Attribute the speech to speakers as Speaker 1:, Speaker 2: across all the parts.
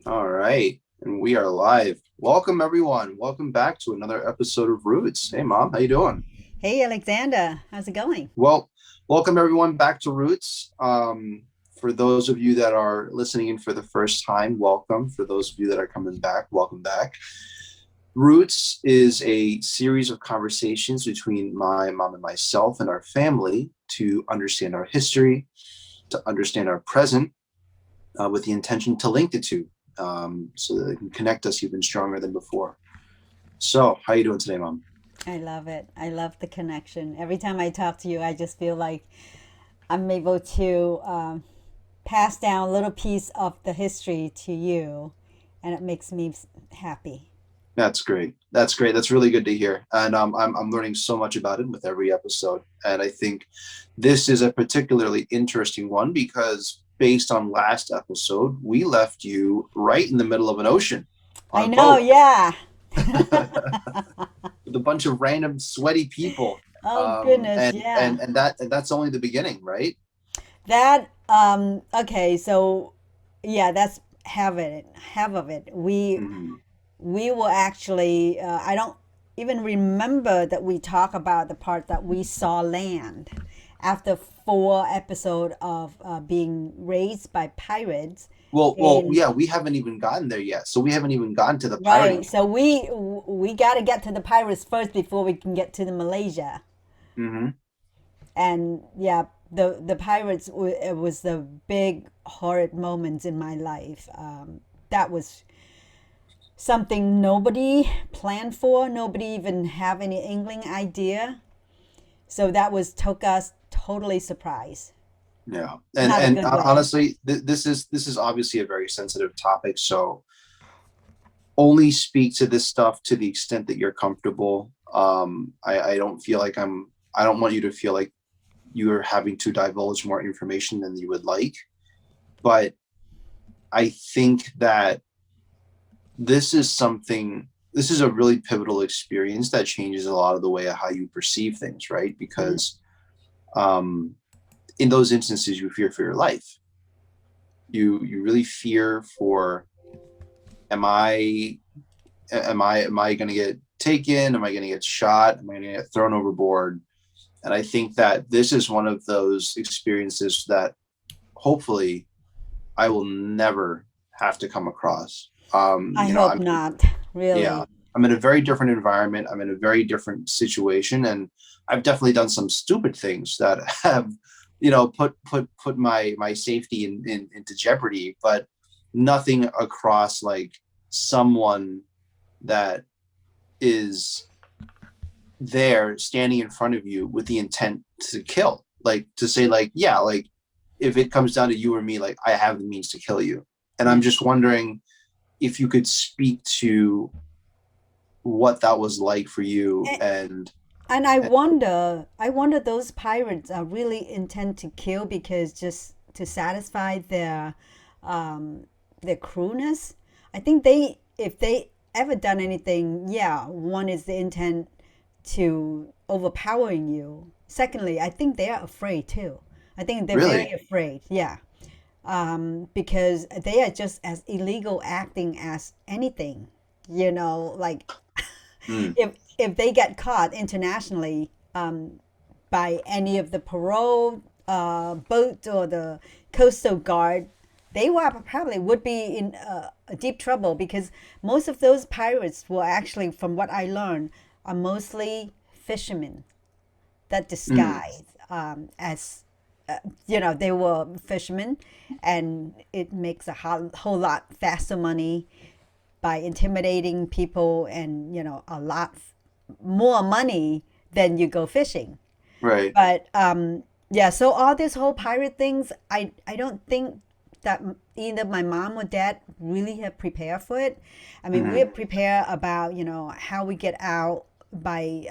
Speaker 1: All right, and we are live. Welcome everyone. Welcome back to another episode of Roots. Hey mom, how you doing?
Speaker 2: Hey, Alexander, how's it going?
Speaker 1: Well, welcome everyone back to Roots. For those of you that are listening in for the first time, welcome. For those of you that are coming back, welcome back. Roots is a series of conversations between my mom and myself and our family to understand our history, to understand our present, with the intention to link the two, so that it can connect us even stronger than before. So, how you doing today, Mom?
Speaker 2: I love it. I love the connection. Every time I talk to you, I just feel like I'm able to pass down a little piece of the history to you, and it makes me happy.
Speaker 1: That's great. That's great. That's really good to hear. And I'm learning so much about it with every episode. And I think this is a particularly interesting one because based on last episode, we left you right in the middle of an ocean on
Speaker 2: I
Speaker 1: a
Speaker 2: know,
Speaker 1: boat
Speaker 2: yeah.
Speaker 1: with a bunch of random sweaty people.
Speaker 2: Oh goodness, yeah.
Speaker 1: And that's only the beginning, right?
Speaker 2: That okay, so yeah, that's half of it.
Speaker 1: Mm-hmm.
Speaker 2: We will actually I don't even remember that we talk about the part that we saw land after four episode of being raised by pirates
Speaker 1: Well,
Speaker 2: in
Speaker 1: yeah, we haven't even gotten there yet. So we haven't even gotten to the pirating
Speaker 2: right.
Speaker 1: camp.
Speaker 2: So we got to get to the pirates first before we can get to the Malaysia.
Speaker 1: Mm-hmm.
Speaker 2: And yeah, the pirates it was the big horrid moments in my life. That was something nobody planned for. Nobody even have any inkling idea. So that was took us totally surprise.
Speaker 1: Yeah,
Speaker 2: Not a
Speaker 1: and
Speaker 2: good way.
Speaker 1: honestly, this is obviously a very sensitive topic. So only speak to this stuff to the extent that you're comfortable. I don't feel like I don't want you to feel like you are having to divulge more information than you would like. But I think that this is a really pivotal experience that changes a lot of the way of how you perceive things, right?
Speaker 2: Mm.
Speaker 1: Because um, in those instances, you fear for your life. You really fear for, am I going to get taken? Am I going to get shot? Am I going to get thrown overboard? And I think that this is one of those experiences that hopefully I will never have to come across.
Speaker 2: I
Speaker 1: You know,
Speaker 2: hope
Speaker 1: I'm
Speaker 2: not,
Speaker 1: yeah,
Speaker 2: really.
Speaker 1: I'm in a very different environment. I'm in a very different situation, and I've definitely done some stupid things that have, put my safety into jeopardy. But nothing across like someone that is there standing in front of you with the intent to kill, like to say like, yeah, like if it comes down to you or me, like I have the means to kill you. And I'm
Speaker 2: Yeah.
Speaker 1: just wondering if you could speak to what that was like for you.
Speaker 2: And, and
Speaker 1: And
Speaker 2: I wonder those pirates are really intent to kill because just to satisfy um, their cruelness. I think if they ever done anything, yeah, one is the intent to overpowering you. Secondly, I think they are afraid too. I think they're very
Speaker 1: really,
Speaker 2: afraid, yeah, because they are just as illegal acting as anything. Like
Speaker 1: mm,
Speaker 2: if they get caught internationally by any of the parole boat or the coastal guard, they will probably would be in a deep trouble because most of those pirates were actually, from what I learned, are mostly fishermen that
Speaker 1: mm,
Speaker 2: disguise as they were fishermen, and it makes a whole lot faster money by intimidating people, and a lot more money than you go fishing.
Speaker 1: right.
Speaker 2: But yeah, so all this whole pirate things, I don't think that either my mom or dad really have prepared for it. I mean,
Speaker 1: Mm,
Speaker 2: we're prepared about how we get out by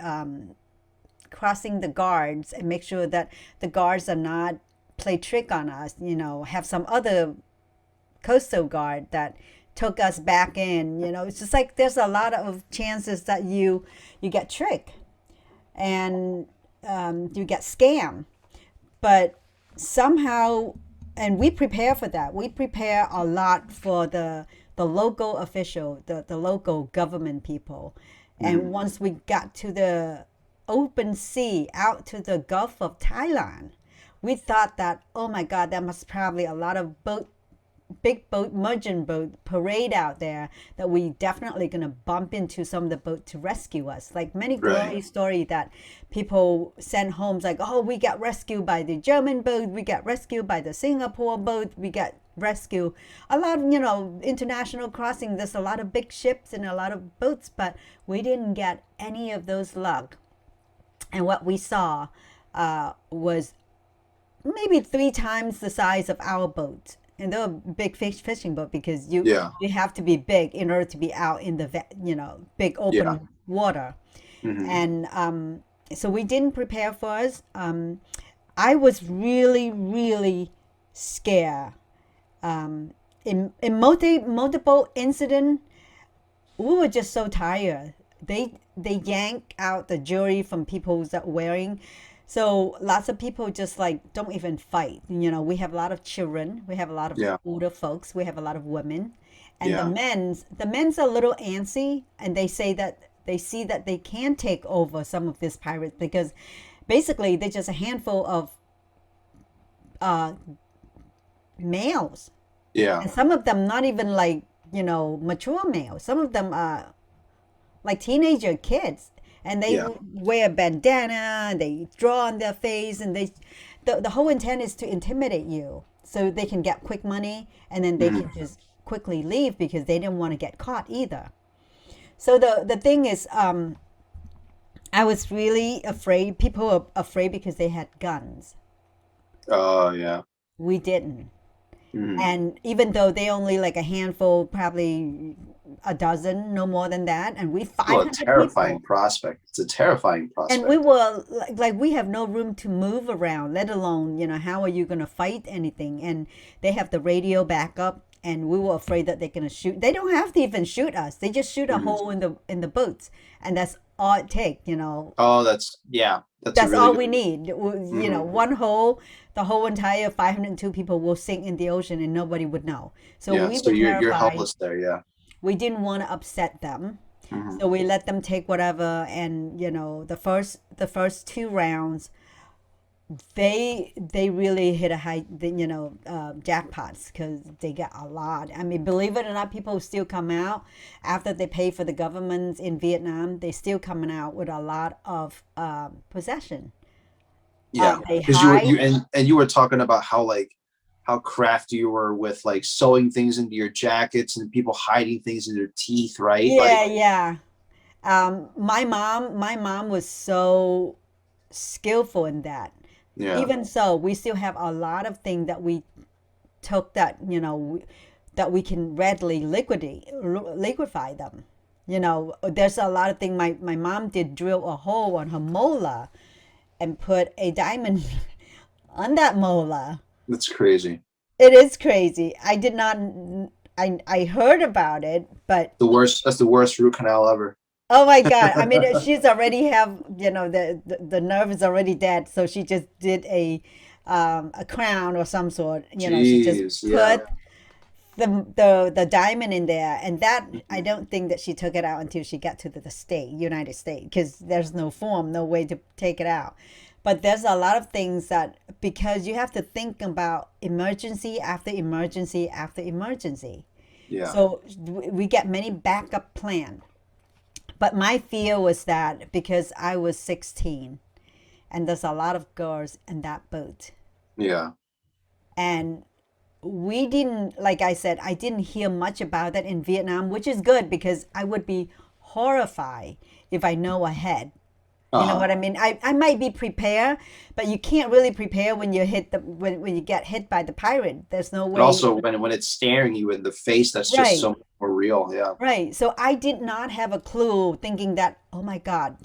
Speaker 2: crossing the guards and make sure that the guards are not play trick on us. Have some other coastal guard that took us back in. It's just like there's a lot of chances that you get tricked and you get scammed. But somehow, and we prepare for that. We prepare a lot for the local official, the local government people. And
Speaker 1: Hmm.
Speaker 2: once we got to the open sea out to the Gulf of Thailand, we thought that, oh my God, there must probably a lot of big boat, merchant boat parade out there that we definitely gonna bump into some of the boat to rescue us. Like many
Speaker 1: Right.
Speaker 2: glory story that people send homes, like, oh, we got rescued by the German boat, we got rescued by the Singapore boat, we got rescued. A lot of, international crossing, there's a lot of big ships and a lot of boats, but we didn't get any of those luck. And what we saw was maybe 3 times the size of our boat. And they're a big fishing boat because you
Speaker 1: Yeah.
Speaker 2: you have to be big in order to be out in the big
Speaker 1: Yeah.
Speaker 2: open water.
Speaker 1: Hmm.
Speaker 2: And so we didn't prepare for us. I was really really scared. In multiple incident, we were just so tired. They yank out the jewelry from people that wearing. So lots of people just like don't even fight. We have a lot of children, we have a lot of
Speaker 1: Yeah.
Speaker 2: older folks, we have a lot of women, and the
Speaker 1: Yeah.
Speaker 2: men's a little antsy, and they say that they see that they can take over some of these pirates because basically they're just a handful of uh, males,
Speaker 1: Yeah.
Speaker 2: and some of them not even like mature males. Some of them are like teenager kids, and they
Speaker 1: Yeah.
Speaker 2: wear a bandana and they draw on their face, and the whole intent is to intimidate you so they can get quick money, and then they
Speaker 1: Hmm.
Speaker 2: can just quickly leave because they didn't want to get caught either. So the thing is, I was really afraid. People were afraid because they had guns.
Speaker 1: Oh, yeah.
Speaker 2: We didn't.
Speaker 1: Hmm.
Speaker 2: And even though they only like a handful, probably a dozen, no more than that, and we
Speaker 1: Well, a
Speaker 2: 500
Speaker 1: terrifying
Speaker 2: people.
Speaker 1: prospect. It's a terrifying
Speaker 2: And we
Speaker 1: prospect.
Speaker 2: were like we have no room to move around, let alone, how are you going to fight anything? And they have the radio backup, and we were afraid that they're going to shoot. They don't have to even shoot us. They just shoot a
Speaker 1: Hmm.
Speaker 2: hole in the boats, and that's all it takes.
Speaker 1: Oh, yeah. That's a
Speaker 2: That's
Speaker 1: really
Speaker 2: all
Speaker 1: good.
Speaker 2: we need.
Speaker 1: Hmm.
Speaker 2: One hole, the whole entire 502 people will sink in the ocean and nobody would know. So
Speaker 1: Yeah.
Speaker 2: we
Speaker 1: So
Speaker 2: were
Speaker 1: you're
Speaker 2: terrified.
Speaker 1: helpless there. Yeah.
Speaker 2: We didn't want to upset them.
Speaker 1: Hmm.
Speaker 2: So we let them take whatever, and the first 2 rounds, they really hit a high, jackpots because they got a lot. I mean, believe it or not, people still come out after they pay for the governments in Vietnam. They still coming out with a lot of possession.
Speaker 1: Yeah.
Speaker 2: They
Speaker 1: Because you were
Speaker 2: hide.
Speaker 1: you and you were talking about how crafty you were with like sewing things into your jackets and people hiding things in their teeth, right?
Speaker 2: Yeah,
Speaker 1: Like,
Speaker 2: yeah. My mom was so skillful in that.
Speaker 1: yeah.
Speaker 2: Even so, we still have a lot of things that we took that we can readily liquefy them. There's a lot of things my mom did drill a hole on her molar and put a diamond on that molar.
Speaker 1: That's crazy.
Speaker 2: It is crazy. I did not, I heard about it, but
Speaker 1: That's the worst root canal ever.
Speaker 2: oh my God. I mean, she's already have, the nerve is already dead. So she just did a crown or some sort. She just
Speaker 1: Jeez. Yeah.
Speaker 2: put the diamond in there. And that, I
Speaker 1: Mhm.
Speaker 2: don't think that she took it out until she got to the United States, because there's no form, no way to take it out. But there's a lot of things that, because you have to think about emergency after emergency after emergency.
Speaker 1: Yeah.
Speaker 2: So we get many backup plans. But my fear was that because I was 16 and there's a lot of girls in that boat.
Speaker 1: Yeah.
Speaker 2: And we didn't, like I said, I didn't hear much about that in Vietnam, which is good because I would be horrified if I know ahead. You know
Speaker 1: Uh-huh.
Speaker 2: what I mean? I might be prepared, but you can't really prepare when you hit when you get hit by the pirate. There's no
Speaker 1: And
Speaker 2: way.
Speaker 1: also when it's staring you in the face, that's just so
Speaker 2: Right.
Speaker 1: much more real. Yeah.
Speaker 2: Right. So I did not have a clue, thinking that, oh my God,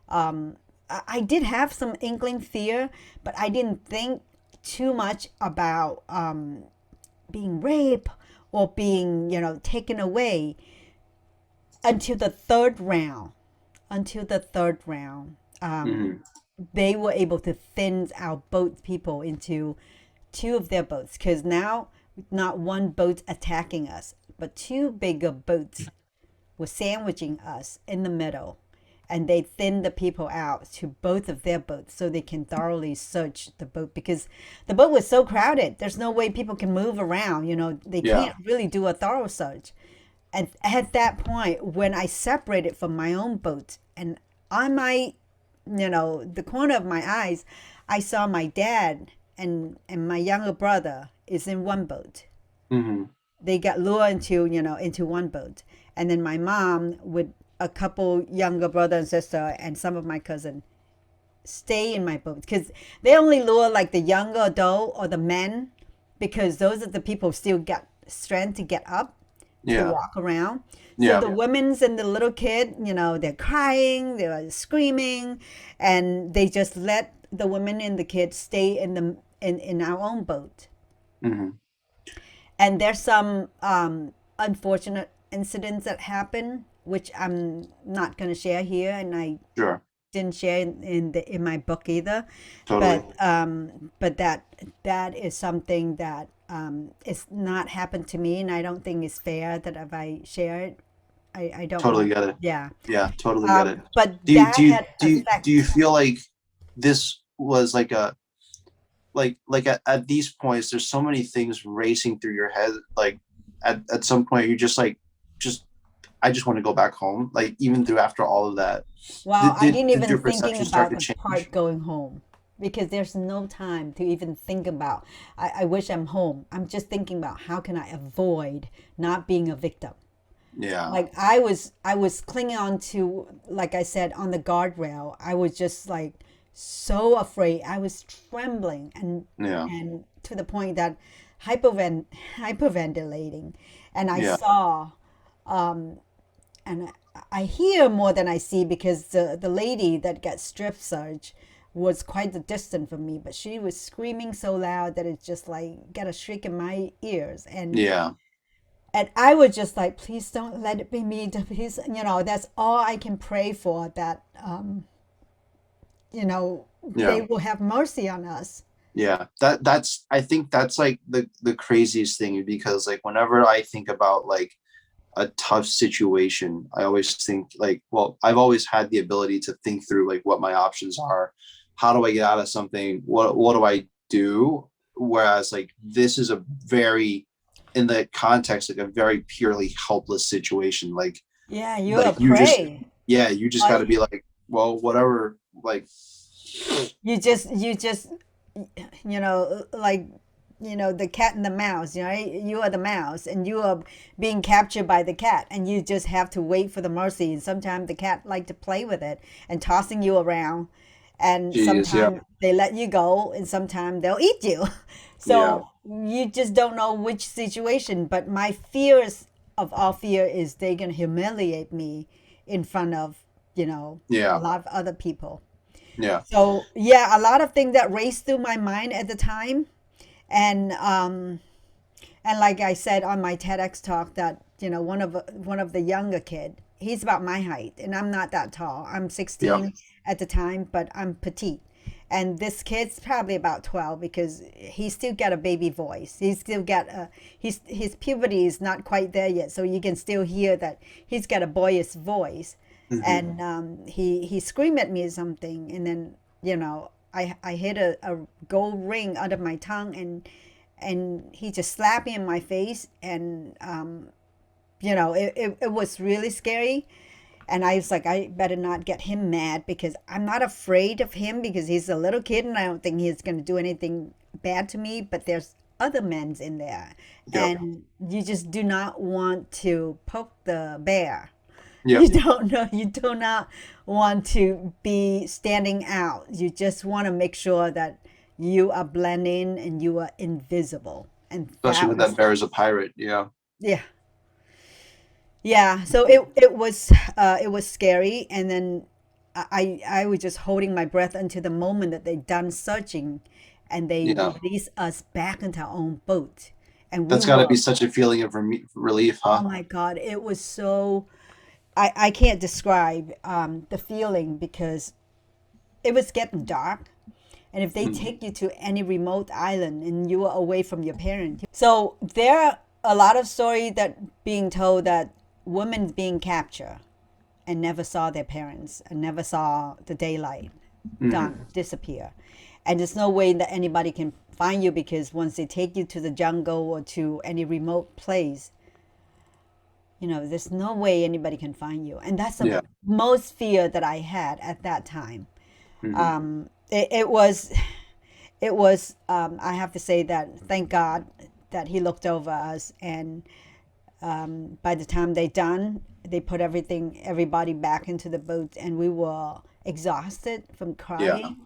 Speaker 2: I did have some inkling fear, but I didn't think too much about being raped or being, taken away until the third round. Until the third round.
Speaker 1: Hmm.
Speaker 2: They were able to thin our boat people into two of their boats, because now not one boat attacking us. but two bigger boats were sandwiching us in the middle, and they thinned the people out to both of their boats so they can thoroughly search the boat because the boat was so crowded. There's no way people can move around. They
Speaker 1: Yeah.
Speaker 2: can't really do a thorough search. And at that point, when I separated from my own boat, and on my, the corner of my eyes, I saw my dad and my younger brother is in one boat.
Speaker 1: Hmm.
Speaker 2: They got lured into one boat, and then my mom with a couple younger brother and sister and some of my cousin stay in my boat because they only lure like the younger adult or the men because those are the people who still get strength to get up to
Speaker 1: Yeah.
Speaker 2: walk around. So
Speaker 1: Yeah.
Speaker 2: the women's and the little kid, they're crying, they're screaming, and they just let the women and the kids stay in our own boat.
Speaker 1: Hmm.
Speaker 2: And there's some unfortunate incidents that happen, which I'm not going to share here, and I
Speaker 1: Sure.
Speaker 2: didn't share in my book either.
Speaker 1: Totally.
Speaker 2: But that is something that is not happened to me, and I don't think it's fair that if I share it, I don't
Speaker 1: Totally
Speaker 2: want.
Speaker 1: get it.
Speaker 2: Yeah.
Speaker 1: Yeah, totally get it.
Speaker 2: But
Speaker 1: Do you
Speaker 2: that
Speaker 1: do you
Speaker 2: had
Speaker 1: do you
Speaker 2: effect.
Speaker 1: feel like this was like a like at these points there's so many things racing through your head, like at some point you're just like, just I just want to go back home, like even through after all of that,
Speaker 2: Well,
Speaker 1: did
Speaker 2: I
Speaker 1: did,
Speaker 2: didn't
Speaker 1: did
Speaker 2: even
Speaker 1: your
Speaker 2: thinking
Speaker 1: perception start
Speaker 2: about
Speaker 1: to
Speaker 2: the part
Speaker 1: change?
Speaker 2: going home because there's no time to even think about. I wish I'm home. I'm just thinking about how can I avoid not being a victim.
Speaker 1: Yeah.
Speaker 2: Like I was clinging on to, like I said, on the guardrail. I was just like so afraid. I was trembling
Speaker 1: Yeah.
Speaker 2: and to the point that hyperventilating, and I
Speaker 1: Yeah.
Speaker 2: saw and I hear more than I see because the lady that got strip searched was quite a distance from me, but she was screaming so loud that it just like got a shriek in my ears,
Speaker 1: Yeah.
Speaker 2: and I was just like, please don't let it be me. Please, that's all I can pray for. That you know,
Speaker 1: Yeah.
Speaker 2: they will have mercy on us.
Speaker 1: Yeah, that's I think that's like the craziest thing, because like whenever I think about like a tough situation, I always think like, well, I've always had the ability to think through like what my options are. How do I get out of something? What do I do? Whereas like this is a very, in the context, like a very purely helpless situation.
Speaker 2: Yeah, you are
Speaker 1: Like you just,
Speaker 2: pray.
Speaker 1: yeah, you just got to
Speaker 2: I,
Speaker 1: be like, well, whatever. Like,
Speaker 2: you just like the cat and the mouse, right? You are the mouse and you are being captured by the cat, and you just have to wait for the mercy, and sometimes the cat like to play with it and tossing you around, and
Speaker 1: geez, yeah,
Speaker 2: sometimes they let you go and sometimes they'll eat you.
Speaker 1: yeah,
Speaker 2: So you just don't know which situation, but my fears of all fear is they gonna humiliate me in front of a
Speaker 1: yeah,
Speaker 2: lot of other people.
Speaker 1: yeah,
Speaker 2: So yeah, a lot of things that raced through my mind at the time, and like I said on my TEDx talk, that one of the younger kid, he's about my height, and I'm not that tall. I'm
Speaker 1: yeah.
Speaker 2: 16 at the time, but I'm petite. And this kid's probably about 12 because he still got a baby voice. He's still got his puberty is not quite there yet, so you can still hear that he's got a boyish voice.
Speaker 1: Hmm.
Speaker 2: And he screamed at me something, and then I hit a gold ring out of my tongue, and he just slapped me in my face, and it was really scary. And I was like, I better not get him mad because I'm not afraid of him because he's a little kid and I don't think he's going to do anything bad to me. But there's other men's in there,
Speaker 1: Yep.
Speaker 2: and you just do not want to poke the bear. You
Speaker 1: Yep.
Speaker 2: don't know, you do not want to be standing out. You just want to make sure that you are blending and you are invisible. And
Speaker 1: Especially
Speaker 2: that
Speaker 1: when that
Speaker 2: was,
Speaker 1: bear is a pirate. Yeah.
Speaker 2: yeah, yeah. So it was scary, and then I was just holding my breath until the moment that they done searching, and they
Speaker 1: Yeah.
Speaker 2: released us back into our own boat, and we
Speaker 1: That's got to
Speaker 2: were,
Speaker 1: be such a feeling of relief,
Speaker 2: oh
Speaker 1: huh?
Speaker 2: my God, it was so. I can't describe the feeling because it was getting dark. And if they
Speaker 1: Mm.
Speaker 2: take you to any remote island and you are away from your parents, so there a lot of story that being told that women being captured and never saw their parents and never saw the daylight,
Speaker 1: Hmm.
Speaker 2: done, disappear. And there's no way that anybody can find you because once they take you to the jungle or to any remote place, there's no way anybody can find you. And that's the
Speaker 1: Yeah.
Speaker 2: most fear that I had at that time.
Speaker 1: Hmm.
Speaker 2: It was, I have to say that thank God that he looked over us. And by the time they done, they put everybody back into the boat, and we were exhausted from
Speaker 1: Yeah.
Speaker 2: crying,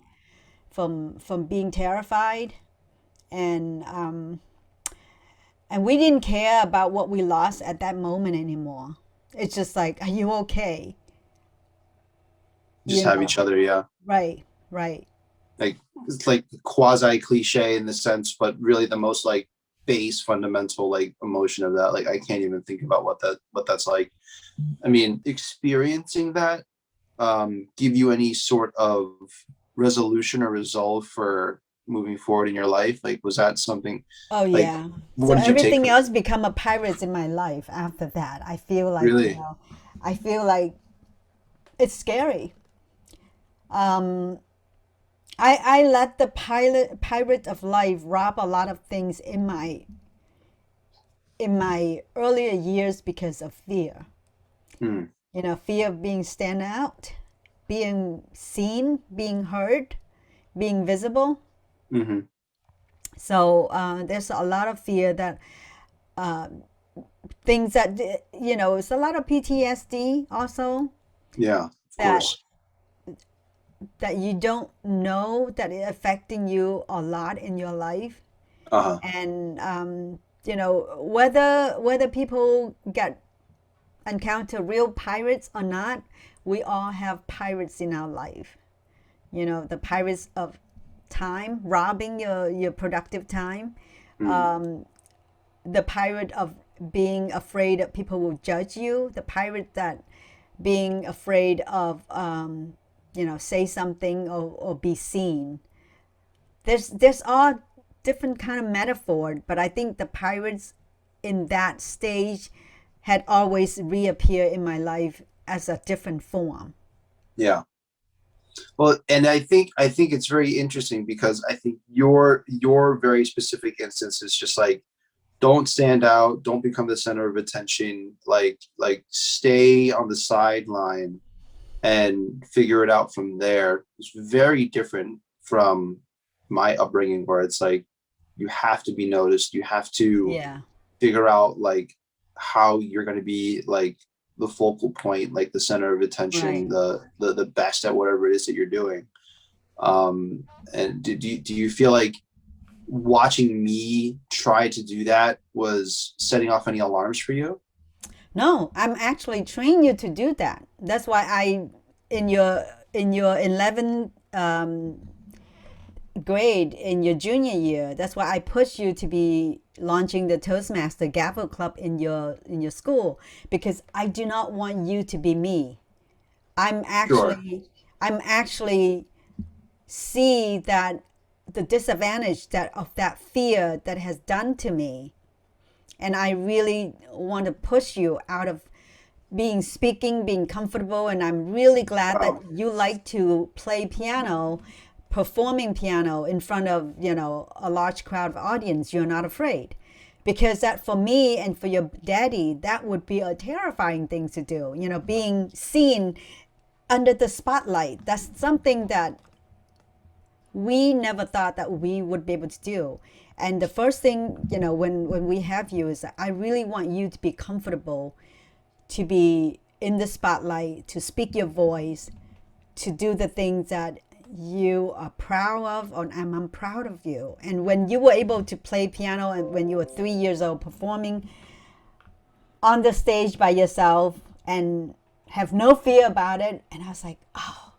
Speaker 2: from being terrified, and we didn't care about what we lost at that moment anymore. It's just like, are you okay?
Speaker 1: Just
Speaker 2: You
Speaker 1: have
Speaker 2: know,
Speaker 1: each other. Yeah.
Speaker 2: right, right,
Speaker 1: Like it's like quasi cliche in the sense, but really the most like base fundamental like emotion of that. Like I can't even think about what that's like. I mean, experiencing that give you any sort of resolution or resolve for moving forward in your life? Like, was that something
Speaker 2: oh
Speaker 1: like
Speaker 2: yeah. So
Speaker 1: what did you take
Speaker 2: everything
Speaker 1: from
Speaker 2: else become a pirates in my life after that. I feel like,
Speaker 1: really?
Speaker 2: I feel like it's scary. um I let the pirate of life rob a lot of things in my earlier years because of fear.
Speaker 1: Hmm.
Speaker 2: Fear of being stand out, being seen, being heard, being visible.
Speaker 1: Hmm.
Speaker 2: So there's a lot of fear that things that it's a lot of PTSD also,
Speaker 1: Yeah, of
Speaker 2: that
Speaker 1: course.
Speaker 2: you don't know that it affecting you a lot in your life.
Speaker 1: Uh-huh.
Speaker 2: And whether people get encounter real pirates or not, we all have pirates in our life. The pirates of time, robbing your productive time.
Speaker 1: Hmm.
Speaker 2: The pirate of being afraid that people will judge you. The pirate that being afraid of say something, or be seen. There's all different kind of metaphor, but I think the pirates in that stage had always reappear in my life as a different form.
Speaker 1: Yeah. Well, and I think it's very interesting because I think your very specific instance is just like don't stand out, don't become the center of attention, like stay on the sideline and figure it out from there. It's very different from my upbringing where it's like you have to be noticed, you have to
Speaker 2: Yeah,
Speaker 1: figure out like how you're going to be like the focal point, like the center of
Speaker 2: right.
Speaker 1: attention, the best at whatever it is that you're doing. um and do you feel like watching me try to do that was setting off any alarms for you?
Speaker 2: No, I'm actually training you to do that. That's why in your 11th grade in your junior year, that's why I pushed you to be launching the Toastmaster Gavel Club in your school, because I do not want you to be me. I'm
Speaker 1: Sure.
Speaker 2: actually I'm actually see that the disadvantage that of that fear that has done to me, and I really want to push you out of being comfortable. And I'm really glad that
Speaker 1: Wow.
Speaker 2: you like to play piano, performing piano in front of a large crowd of audience. You're not afraid, because that for me and for your daddy, that would be a terrifying thing to do. Being seen under the spotlight, that's something that we never thought that we would be able to do. And the first thing, when we have you, is that I really want you to be comfortable, to be in the spotlight, to speak your voice, to do the things that you are proud of, or I'm proud of you. And when you were able to play piano, and when you were 3 years old, performing on the stage by yourself and have no fear about it, and I was like, oh,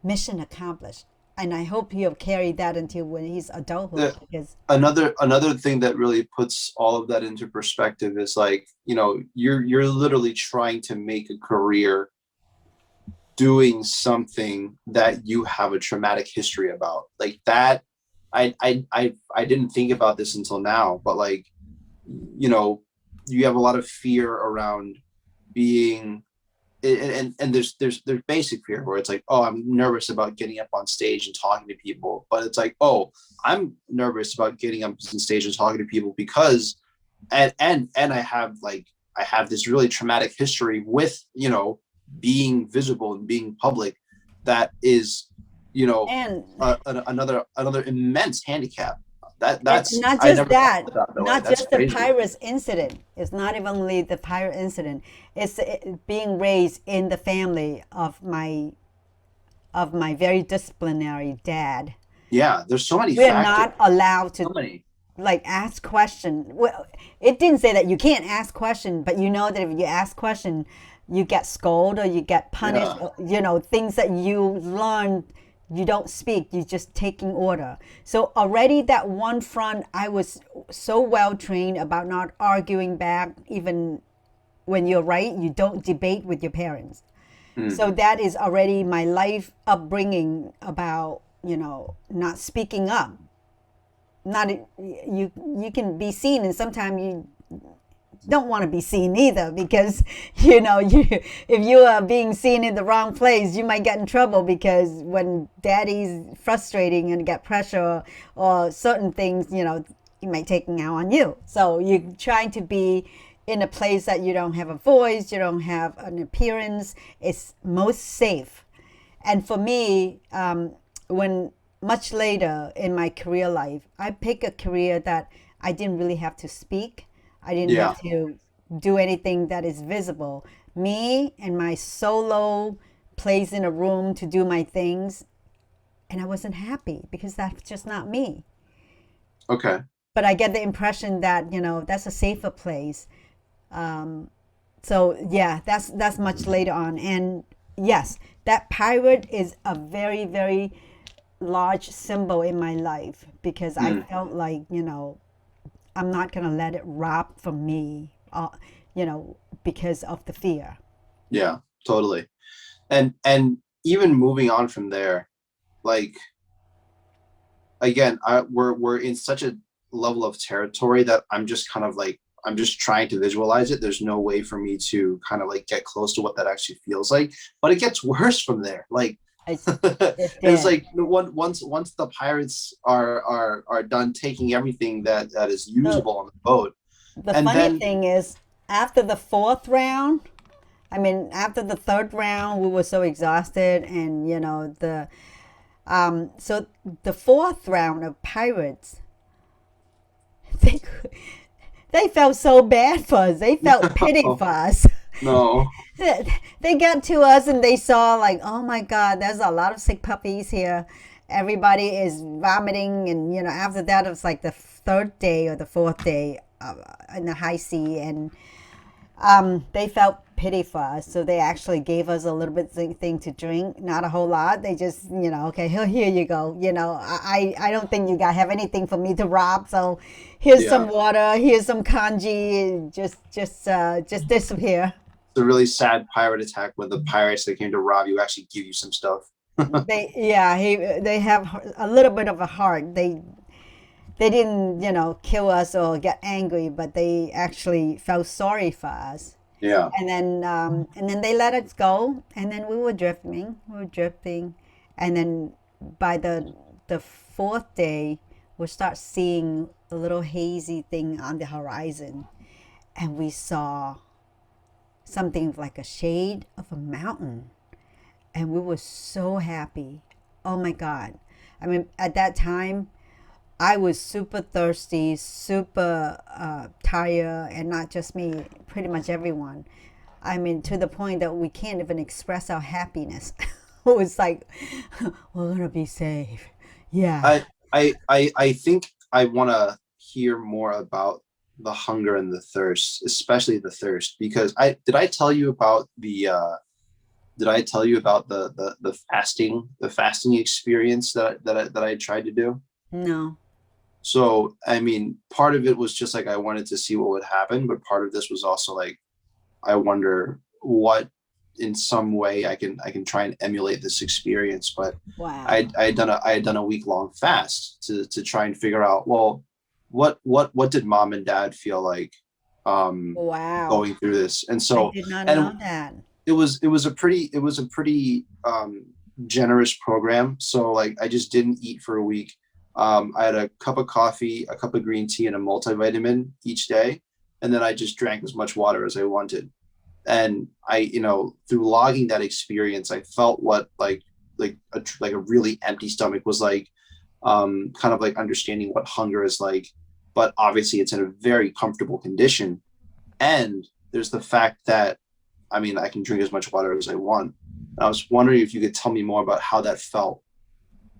Speaker 2: mission accomplished. And I hope you have carried that until when he's adulthood,
Speaker 1: The,
Speaker 2: because
Speaker 1: another thing that really puts all of that into perspective is like you're literally trying to make a career doing something that you have a traumatic history about, like that. I didn't think about this until now, but like you have a lot of fear around being, and there's basic fear where it's like, oh, I'm nervous about getting up on stage and talking to people, but it's like, oh, I'm nervous about getting up on stage and talking to people because, and I have this really traumatic history with, being visible and being public, that is, you know
Speaker 2: And
Speaker 1: another immense handicap.
Speaker 2: and
Speaker 1: That's
Speaker 2: not
Speaker 1: I
Speaker 2: just
Speaker 1: never thought
Speaker 2: that,
Speaker 1: of that way.
Speaker 2: not
Speaker 1: That's
Speaker 2: just the
Speaker 1: crazy.
Speaker 2: pirates incident. It's not even only the pirate incident. It's being raised in the family of my very disciplinary dad.
Speaker 1: Yeah, there's so many
Speaker 2: We're
Speaker 1: factors.
Speaker 2: not allowed
Speaker 1: So
Speaker 2: to
Speaker 1: many.
Speaker 2: like ask question. Well, it didn't say that you can't ask question, but you know that if you ask question, you get scolded or you get punished.
Speaker 1: Yeah.
Speaker 2: Or, things that you learn, you don't speak. You just taking order. So already that one front, I was so well trained about not arguing back, even when you're right. You don't debate with your parents.
Speaker 1: Mm.
Speaker 2: So that is already my life upbringing about not speaking up. Not you can be seen, and sometimes you don't want to be seen either, because you if you are being seen in the wrong place, you might get in trouble, because when daddy's frustrating and get pressure or certain things, he might taking out on you. So you're trying to be in a place that you don't have a voice, you don't have an appearance. It's most safe. And for me, when much later in my career life, I picked a career that I didn't really have to speak. I didn't
Speaker 1: Yeah.
Speaker 2: have to do anything that is visible. Me and my solo place in a room to do my things. And I wasn't happy because that's just not me.
Speaker 1: Okay.
Speaker 2: But I get the impression that, that's a safer place. Um, so yeah, that's much later on. And yes, that pirate is a very, very large symbol in my life, because I
Speaker 1: Mm.
Speaker 2: felt like, I'm not going to let it rob from me, you know, because of the fear.
Speaker 1: Yeah. Totally. And even moving on from there, like, again, we're in such a level of territory that I'm just kind of like, I'm just trying to visualize it. There's no way for me to kind of like get close to what that actually feels like. But it gets worse from there. Like,
Speaker 2: It's, it
Speaker 1: it's
Speaker 2: did.
Speaker 1: like once the pirates are done taking everything that is
Speaker 2: The,
Speaker 1: usable on the boat,
Speaker 2: the
Speaker 1: and
Speaker 2: funny
Speaker 1: then
Speaker 2: thing is, after the fourth round, I mean, after the third round, we were so exhausted, and so the fourth round of pirates, they they felt so bad for us. They felt pity for us.
Speaker 1: no,
Speaker 2: They got to us and they saw, like, oh my God, there's a lot of sick puppies here. Everybody is vomiting, and after that, it was like the third day or the fourth day in the high sea, and they felt pity for us, so they actually gave us a little bit thing to drink, not a whole lot. They just, okay, here you go. I don't think you guys have anything for me to rob, so here's some
Speaker 1: yeah,
Speaker 2: water, here's some kanji, just disappear.
Speaker 1: it's a really sad pirate attack when the pirates that came to rob you actually give you some stuff.
Speaker 2: They have a little bit of a heart. They didn't, kill us or get angry, but they actually felt sorry for us.
Speaker 1: Yeah.
Speaker 2: And then they let us go, and then we were drifting, and then by the fourth day, we start seeing a little hazy thing on the horizon, and we saw something like a shade of a mountain, and we were so happy. Oh my God. I mean, at that time, I was super thirsty, super tired, and not just me, pretty much everyone. I mean, to the point that we can't even express our happiness. It was like, we're gonna be safe. Yeah.
Speaker 1: I think I want to hear more about the hunger and the thirst, especially the thirst, because I tell you about did I tell you about the fasting experience that I tried to do?
Speaker 2: No.
Speaker 1: So I mean, part of it was just like I wanted to see what would happen, but part of this was also like I wonder what in some way I can try and emulate this experience. But
Speaker 2: Wow.
Speaker 1: I had done a week-long fast to try and figure out, well, what did mom and dad feel like um,
Speaker 2: Wow.
Speaker 1: going through this. And
Speaker 2: I
Speaker 1: so,
Speaker 2: did not
Speaker 1: and
Speaker 2: know that.
Speaker 1: it was a pretty generous program. So like I just didn't eat for a week. I had a cup of coffee, a cup of green tea, and a multivitamin each day, and then I just drank as much water as I wanted. And through logging that experience, I felt what like a really empty stomach was like, kind of like understanding what hunger is like. But obviously, it's in a very comfortable condition. And there's the fact that, I mean, I can drink as much water as I want. And I was wondering if you could tell me more about how that felt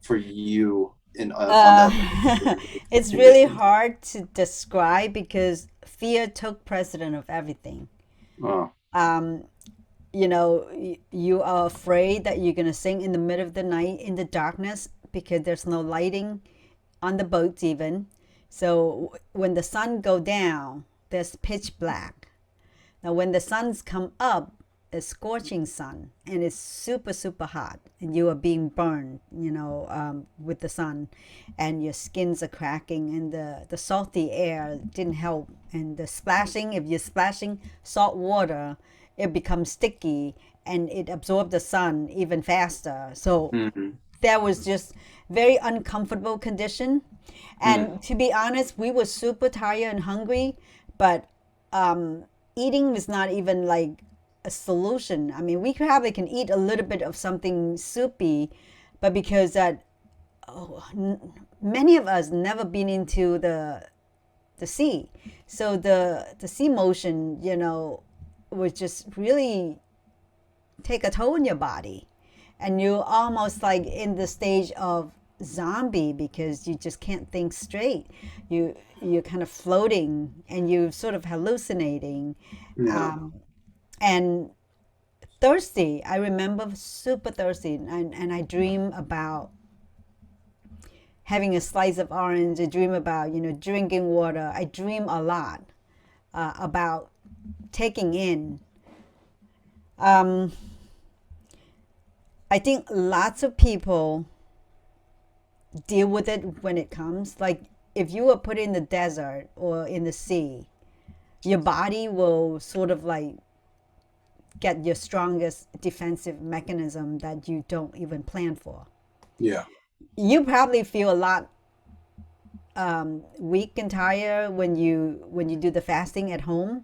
Speaker 1: for you in on that
Speaker 2: Uh, it's really
Speaker 1: condition.
Speaker 2: hard to describe because fear took precedent of everything.
Speaker 1: Oh,
Speaker 2: Um, you are afraid that you're going to sing in the middle of the night in the darkness because there's no lighting on the boats even. So when the sun go down, there's pitch black. Now when the sun's come up, it's scorching sun and it's super super hot and you are being burned, with the sun, and your skins are cracking and the salty air didn't help, and the splashing, if you're splashing salt water, it becomes sticky and it absorbs the sun even faster. So
Speaker 1: mm-hmm.
Speaker 2: that was just very uncomfortable condition.
Speaker 1: Mm,
Speaker 2: And to be honest, we were super tired and hungry, but um, eating was not even like a solution. I mean, we probably can eat a little bit of something soupy, but because that, oh, many of us never been into the sea, so the sea motion, was just really take a toll on your body, and you're almost like in the stage of zombie because you just can't think straight. You're kind of floating and you sort of hallucinating,
Speaker 1: yeah.
Speaker 2: um, and thirsty. I remember super thirsty, and I dream about having a slice of orange. I dream about drinking water. I dream a lot about taking in. Um, I think lots of people deal with it when it comes. Like if you were put in the desert or in the sea, your body will sort of like get your strongest defensive mechanism that you don't even plan for.
Speaker 1: Yeah.
Speaker 2: You probably feel a lot weak and tired when you do the fasting at home.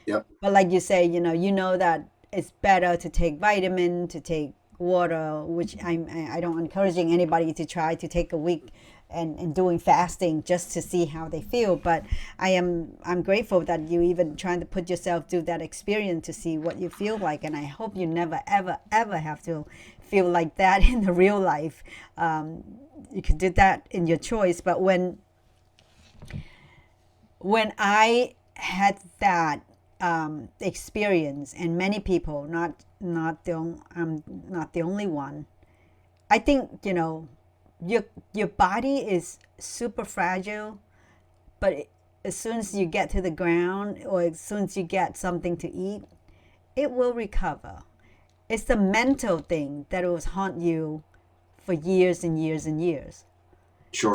Speaker 1: Yep.
Speaker 2: But like you say, you know that it's better to take vitamin, to take water, which I don't encouraging anybody to try to take a week and doing fasting just to see how they feel. But I'm grateful that you even trying to put yourself through that experience to see what you feel like, and I hope you never ever ever have to feel like that in the real life. You could do that in your choice, but when I had that experience, and many people, I'm not the only one. I think your body is super fragile, but as soon as you get to the ground or as soon as you get something to eat, it will recover. It's the mental thing that will haunt you for years and years and years.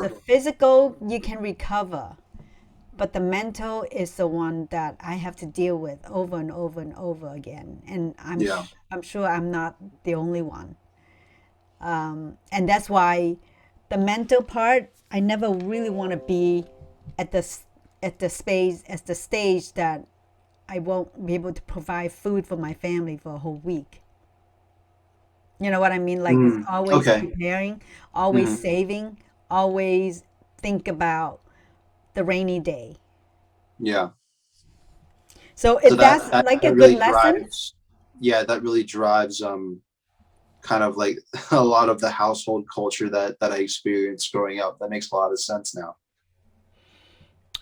Speaker 2: The
Speaker 1: Sure.
Speaker 2: physical you can recover, but the mental is the one that I have to deal with over and over and over again, and
Speaker 1: Yeah.
Speaker 2: I'm sure I'm not the only one. And that's why the mental part, I never really want to be at the stage that I won't be able to provide food for my family for a whole week. You know what I mean? Like it's
Speaker 1: Mm,
Speaker 2: always
Speaker 1: okay.
Speaker 2: preparing, always
Speaker 1: Hmm.
Speaker 2: saving, always think about the rainy day.
Speaker 1: Yeah.
Speaker 2: So
Speaker 1: So
Speaker 2: if
Speaker 1: that,
Speaker 2: that's
Speaker 1: that
Speaker 2: like a
Speaker 1: that
Speaker 2: good
Speaker 1: really
Speaker 2: lesson,
Speaker 1: drives. Yeah, that really drives kind of like a lot of the household culture that I experienced growing up. That makes a lot of sense now.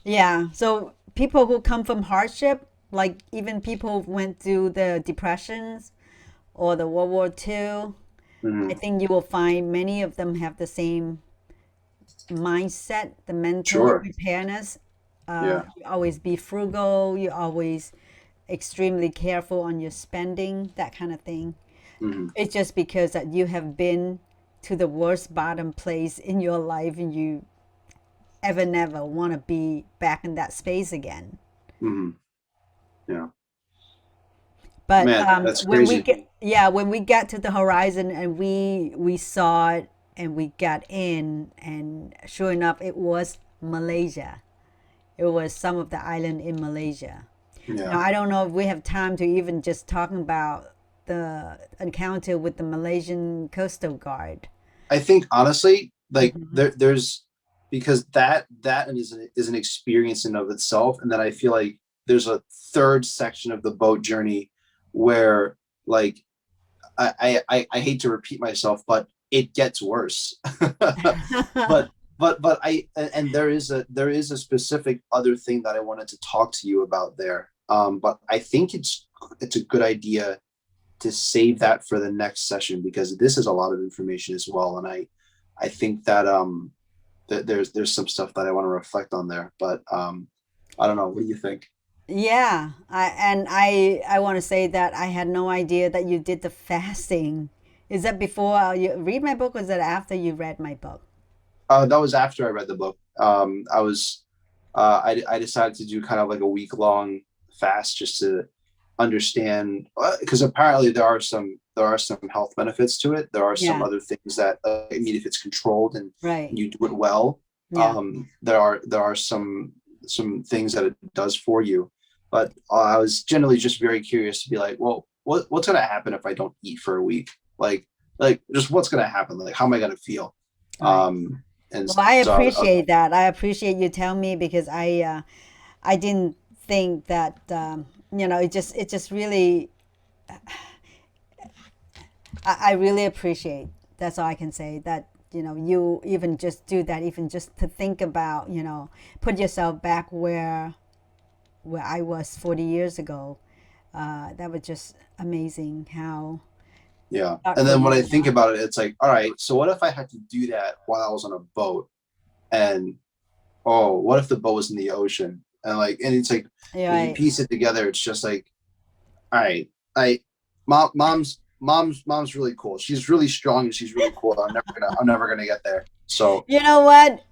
Speaker 2: yeah. So people who come from hardship, like even people who went through the depressions or the World War II, I
Speaker 1: Hmm.
Speaker 2: think you will find many of them have the same mindset, the mental
Speaker 1: Sure.
Speaker 2: preparedness.
Speaker 1: Yeah.
Speaker 2: You always be frugal, you always extremely careful on your spending, that kind of thing.
Speaker 1: Hmm.
Speaker 2: It's just because that you have been to the worst bottom place in your life and you ever never want to be back in that space again.
Speaker 1: Hmm. Yeah.
Speaker 2: But
Speaker 1: Man, that's
Speaker 2: when we
Speaker 1: crazy.
Speaker 2: get, yeah, when we got to the horizon and we saw it and we got in, and sure enough, it was Malaysia. It was some of the island in Malaysia. Now
Speaker 1: Yeah.
Speaker 2: I don't know if we have time to even just talking about the encounter with the Malaysian Coastal Guard.
Speaker 1: I think honestly, like
Speaker 2: Hmm.
Speaker 1: there's because that is an experience in of itself, and then I feel like there's a third section of the boat journey where like I hate to repeat myself, but it gets worse. but but I and there is a specific other thing that I wanted to talk to you about there. But I think it's a good idea to save that for the next session because this is a lot of information as well, and I think that there's some stuff that I want to reflect on there, but I don't know. What do you think?
Speaker 2: Yeah, I want to say that I had no idea that you did the fasting. Is that before you read my book, or is that after you read my book?
Speaker 1: That was after I read the book. I was I decided to do kind of like a week long fast just to understand because apparently there are some health benefits to it. There are some
Speaker 2: Yeah,
Speaker 1: other things that I mean if it's controlled
Speaker 2: right.
Speaker 1: and you do it well,
Speaker 2: Yeah.
Speaker 1: there are some things that it does for you. But I was generally just very curious to be like, well, what's gonna happen if I don't eat for a week? Like just what's gonna happen? Like how am I gonna feel?
Speaker 2: Right.
Speaker 1: And
Speaker 2: Well, I
Speaker 1: so
Speaker 2: appreciate that. I appreciate you telling me because I didn't think that it just really I really appreciate. That's all I can say. That you even just do that, even just to think about put yourself back where I was 40 years ago. That was just amazing how
Speaker 1: yeah. And
Speaker 2: thoughtful
Speaker 1: then when I
Speaker 2: you
Speaker 1: think
Speaker 2: are.
Speaker 1: about it, it's like, all right, so what if I had to do that while I was on a boat? And oh, what if the boat was in the ocean? And it's like when you
Speaker 2: Right.
Speaker 1: piece it together, it's just like, all right, I mom's really cool. She's really strong and she's really cool. I'm never gonna get there. So
Speaker 2: You know what?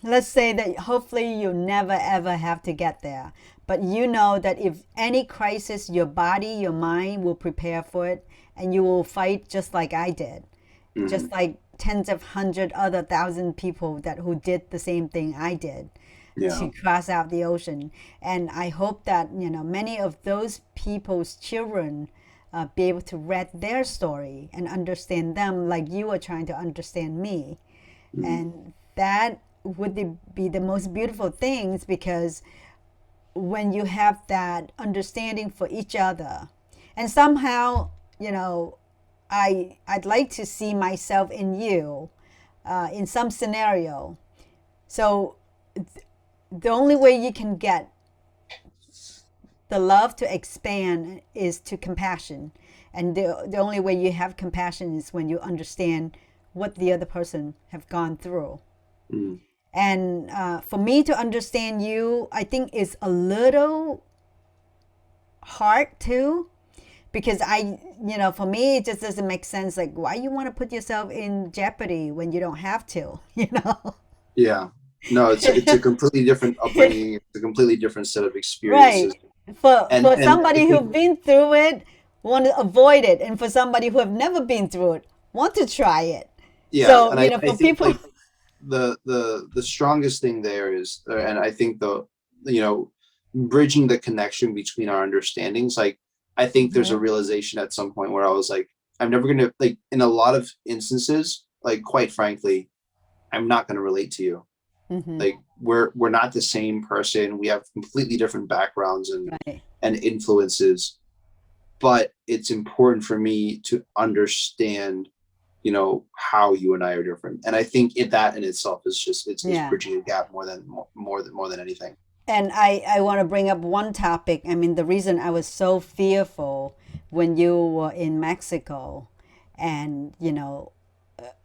Speaker 2: Let's say that hopefully you never ever have to get there. But you know that if any crisis, your body, your mind will prepare for it, and you will fight just like I did, just
Speaker 1: mhm,
Speaker 2: like tens of hundred other thousand people that who did the same thing I did
Speaker 1: yeah.
Speaker 2: to cross out the ocean. And I hope that many of those people's children be able to read their story and understand them like you are trying to understand me.
Speaker 1: Mhm,
Speaker 2: And that would be the most beautiful things, because when you have that understanding for each other, and somehow, you know I'd like to see myself in you, in some scenario. So the only way you can get the love to expand is to compassion, and the only way you have compassion is when you understand what the other person have gone through.
Speaker 1: mhm,
Speaker 2: And for me to understand you, I think is a little hard too, because for me, it just doesn't make sense. Like, why you want to put yourself in jeopardy when you don't have to,
Speaker 1: yeah. No, it's a completely different upbringing. It's a completely different set of experiences.
Speaker 2: Right. For
Speaker 1: And I
Speaker 2: somebody
Speaker 1: think
Speaker 2: who've been through it, want to avoid it, and for somebody who have never been through it, want to try it.
Speaker 1: yeah,
Speaker 2: So,
Speaker 1: and I
Speaker 2: for
Speaker 1: think
Speaker 2: people,
Speaker 1: like the strongest thing there is and I think the you know bridging the connection between our understandings like I think there's a
Speaker 2: Mhm.
Speaker 1: realization at some point where I was like I'm never gonna like in a lot of instances like quite frankly I'm not gonna relate to you
Speaker 2: Mhm.
Speaker 1: like we're not the same person we have completely different backgrounds
Speaker 2: Right.
Speaker 1: and influences but it's important for me to understand how you and I are different. And I think that in itself is just it's
Speaker 2: Yeah.
Speaker 1: bridging a gap more than anything.
Speaker 2: And I want to bring up one topic. I mean, the reason I was so fearful when you were in Mexico, and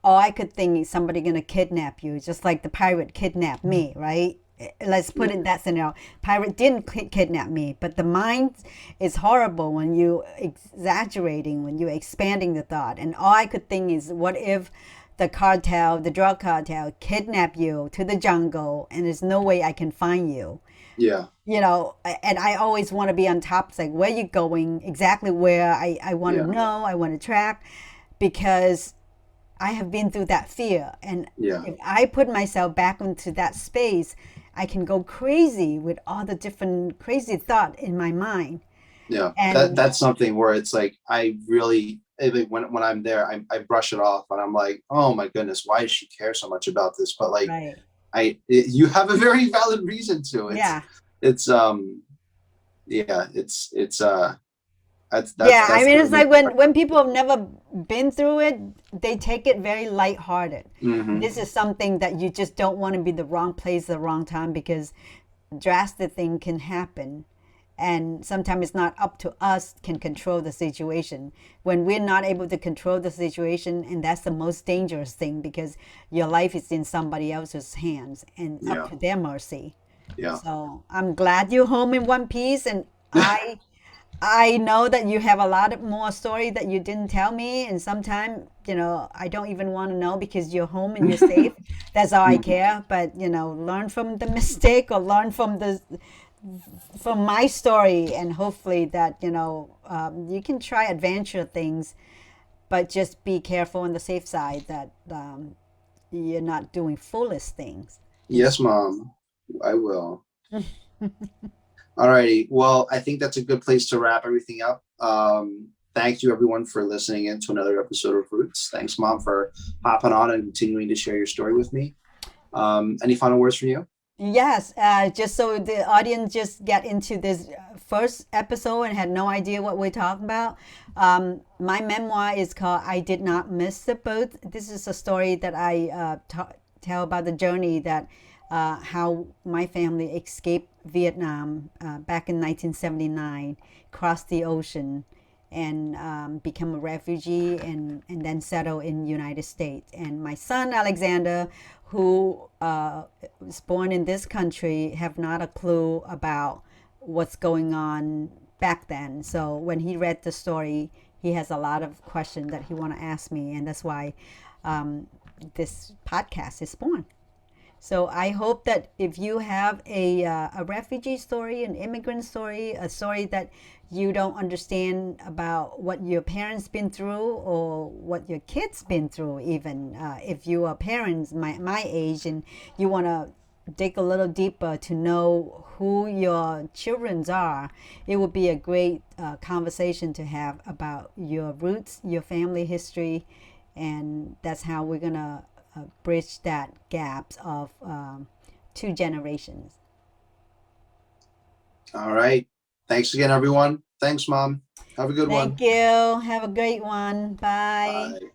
Speaker 2: all I could think is somebody gonna kidnap you, just like the pirate kidnapped me, right? Let's put it in that scenario. Pirate didn't kidnap me, but the mind is horrible when you exaggerating, when you expanding the thought. And all I could think is, what if the cartel, the drug cartel, kidnap you to the jungle, and there's no way I can find you?
Speaker 1: Yeah.
Speaker 2: And I always want to be on top. It's like, where you going? Exactly where I want to
Speaker 1: Yeah.
Speaker 2: know, I want to track, because I have been through that fear. And
Speaker 1: Yeah.
Speaker 2: if I put myself back into that space, I can go crazy with all the different crazy thought in my mind.
Speaker 1: Yeah. That
Speaker 2: And
Speaker 1: that's something where it's like I really when I'm there, I brush it off and I'm like, oh my goodness, why does she care so much about this? But like
Speaker 2: right.
Speaker 1: you have a very valid reason to.
Speaker 2: Yeah.
Speaker 1: It's yeah, it's
Speaker 2: Yeah, I
Speaker 1: that's
Speaker 2: mean, it's
Speaker 1: certainly.
Speaker 2: like when people have never been through it, they take it very lighthearted.
Speaker 1: Hmm.
Speaker 2: This is something that you just don't want to be the wrong place, the wrong time, because drastic thing can happen. And sometimes it's not up to us can control the situation. When we're not able to control the situation, and that's the most dangerous thing, because your life is in somebody else's hands and up
Speaker 1: Yeah.
Speaker 2: to their mercy.
Speaker 1: Yeah.
Speaker 2: So I'm glad you're home in one piece, and I know that you have a lot more story that you didn't tell me, and sometimes, I don't even want to know because you're home and you're safe. That's all I
Speaker 1: Mhm.
Speaker 2: care. But learn from the mistake, or learn from my story, and hopefully that you can try adventure things, but just be careful on the safe side that you're not doing foolish things. And
Speaker 1: Yes, Mom. I will. All righty. Well, I think that's a good place to wrap everything up. Thank you, everyone, for listening in to another episode of Roots. Thanks, Mom, for hopping on and continuing to share your story with me. Any final words from you?
Speaker 2: yes, just so the audience just get into this first episode and had no idea what we're talking about. My memoir is called "I Did Not Miss the Boat." This is a story that I tell about the journey that how my family escaped Vietnam back in 1979, crossed the ocean, and become a refugee, and then settle in United States. And my son Alexander, who was born in this country, have not a clue about what's going on back then. So when he read the story, he has a lot of questions that he want to ask me, and that's why um, this podcast is born. So I hope that if you have a refugee story, an immigrant story, a story that you don't understand about what your parents been through, or what your kids been through, even if you are parents my age, and you want to dig a little deeper to know who your children's are, it would be a great conversation to have about your roots, your family history, and that's how we're gonna bridge that gaps of two generations.
Speaker 1: All right. Thanks again, everyone. Thanks, Mom. Have a good one.
Speaker 2: Thank you. Have a great one. Bye.
Speaker 1: Bye.